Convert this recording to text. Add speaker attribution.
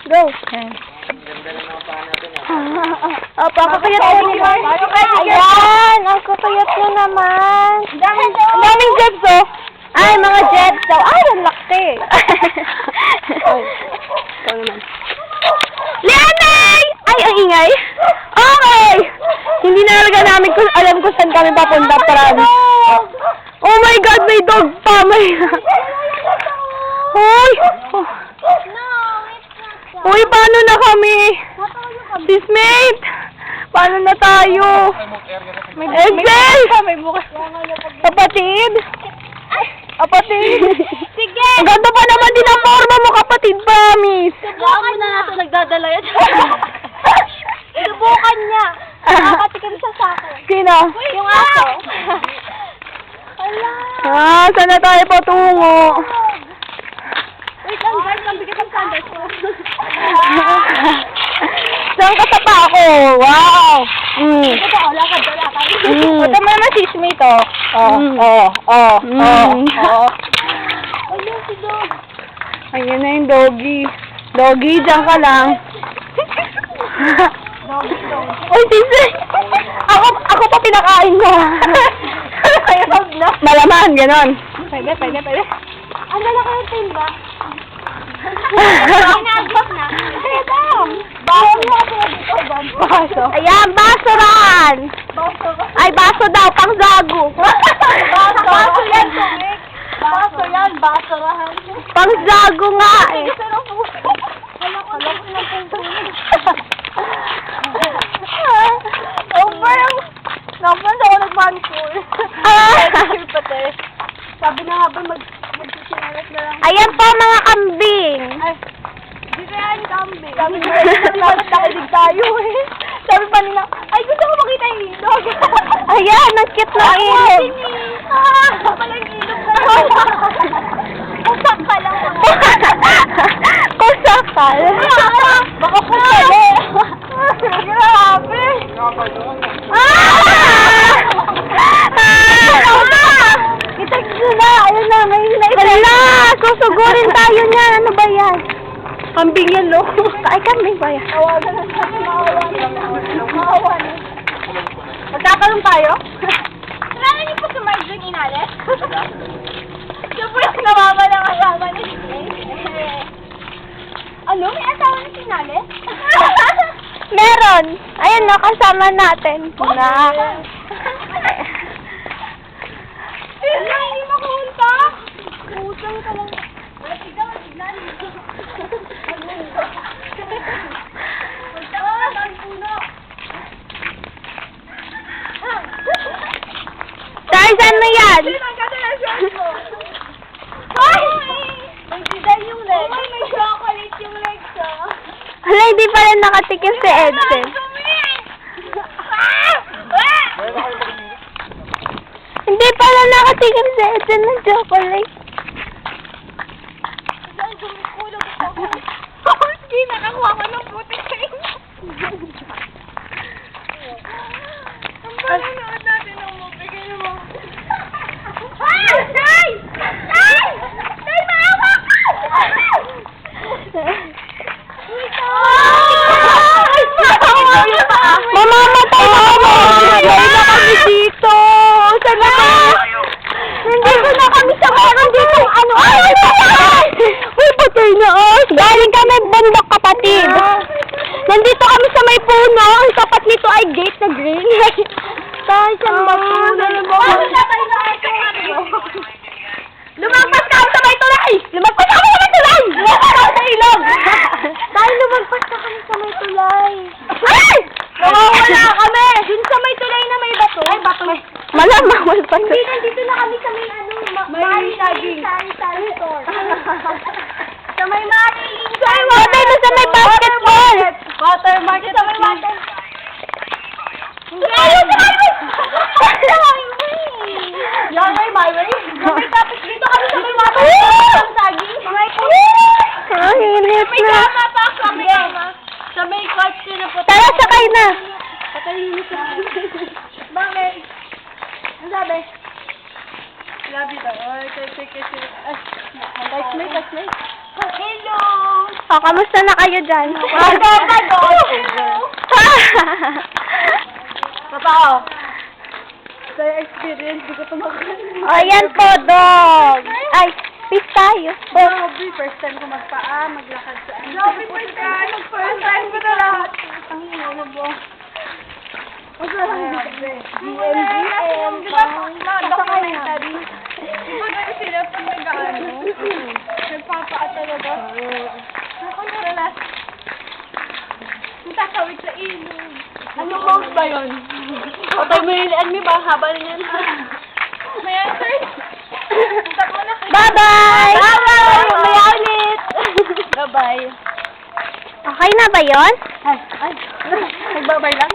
Speaker 1: Go.
Speaker 2: Yan.
Speaker 3: Ganda ng mga paa natin
Speaker 1: Opo, ako payat ko naman. Ayan, ako payat ko naman. Ang daming jets, oh. Ay, mga jets daw. Ay, ang laki. Ay, ikaw naman. Lianay! Ay, ang ingay. Okay. Hindi na talaga namin alam kung saan kami papunta, promise. Oh my God, may dog pa. May... Hoy! Uy, paano na kami? Sismate! Paano na tayo? Excel! Kapatid! Kapatid!
Speaker 2: Sige!
Speaker 1: Ang ganda pa naman din ang forma mo, kapatid, promise!
Speaker 2: Subukan na natin nagdadala yan. Subukan niya. Nakatikim siya sa akin.
Speaker 1: Sino?
Speaker 2: Yung aso. Ala.
Speaker 1: Saan na tayo patungo?
Speaker 2: Wait lang guys, ang bigat ng sandals ko.
Speaker 1: Saan ka sa pa ako? Wow!
Speaker 2: Ito, lakad.
Speaker 1: Ito mo naman sismate, oh.
Speaker 2: Ayun si Dog.
Speaker 1: Ayun na yung doggy. Doggy, dyan ka lang. Uy, sisi! Ako pa pinakain mo. Malaman, ganon.
Speaker 2: Pwede. Ang lalaki yung tail ba? Inagos na. Pwede. Baso mo kasi dito. Baso.
Speaker 1: Ayan, basoran! Ay, baso daw, pang zago.
Speaker 2: Baso yan, Tumik. Baso yan, basurahan.
Speaker 1: Pang zago nga eh.
Speaker 2: Napansa ako nag-manicure. Sabi na nga ba mag-sisinalas na lang.
Speaker 1: Ayan po mga kambing.
Speaker 2: Ay, di ba yan kambing? Sabi ko, nakilig tayo eh. Sabi pa nila, ay gusto ko makita yung ilog.
Speaker 1: Ayan, ang cute na ilog.
Speaker 2: Palang ilog na yun. Usak ka lang.
Speaker 1: Kusakal.
Speaker 2: Baka kusali. Grabe.
Speaker 1: Ito na, ayun na, may hala, susugurin tayo niyan. Ano ba yan? Kambing yan, lo. Ay, kambing ba yan?
Speaker 2: Awagan na sa maawan. Magkakalong tayo? Kailangan niyo po si Marjorie Inales? Siya po yung nawawalang asawa ni Ano? May asawa ni Inales?
Speaker 1: Meron. Ayun na, kasama natin. Na.
Speaker 2: Wala, hindi makunta. Utang ka lang. Tignan.
Speaker 1: Saan mo yan?
Speaker 2: Ay! May bigay yung legs. Ay, may chocolate yung legs, ah.
Speaker 1: Hala, hindi pala nakatikim si Edson. Hindi pala nakatikim si Edson ng chocolate.
Speaker 2: Ay, gumikulog ako. Sige, nakakuha ko ng puti sa inyo. Ang panonood natin ng movie kayo mo. Ay! Tay! Tay! Tay, maawa ka!
Speaker 1: Mamamatay ako! Hindi na kami dito! Saan na kami? Nandito na kami sa meron dito. Ano? Ay, patay! Uy, patay na us! Galing kami bundok, kapatid. Nandito kami sa may puno. Ang tapat nito ay gate na green. Tayo sa puno. Lumagpas ka sa may tulay! Lumagpas ako sa may tulay! Lumagpas ako sa ilog! Dahil lumagpas ka kami sa may tulay. Ay! Nawawala kami! Dun sa may tulay na may bato. Ay, bato. Malamang wala pa.
Speaker 2: Hindi, nandito na kami sa may
Speaker 1: May saging.
Speaker 2: Sari store. Sa may mariling.
Speaker 1: Patay na sa may basketball!
Speaker 2: Water market. Sa may water.
Speaker 1: Hindi! Ayaw sa highway!
Speaker 2: Yan may highway. Tapos dito kami sa may water. Ang saging.
Speaker 1: Ang init
Speaker 2: May
Speaker 1: na.
Speaker 2: kama pa. Sa may kama. Sa may coach na po.
Speaker 1: Tara, sakay na.
Speaker 2: Patalinis na. Bakit? Ang sabi? Love you daw. Ay, touch me. Hello!
Speaker 1: O, kamusta na kayo dyan?
Speaker 2: Totoo. Sa experience, di ko tumakas.
Speaker 1: O, yan po, dog. Ay, peace tayo.
Speaker 2: Grabe, first time ko maglakad sa ano. Grabe, first time ko na lahat. Ang hino na po. Grabe. GM. Di ba, documentary? Di ba doon sila pag nag-ano? Nagpapaa talaga. Ako na last. Tatawid sa ilog. Ano pose ba yun? Okay, may ba? Haba rin yan. May answer?
Speaker 1: Bye-bye!
Speaker 2: Bye-bye! May ulit! Bye-bye.
Speaker 1: Okay na ba yon?
Speaker 2: Ay, nagbabay lang?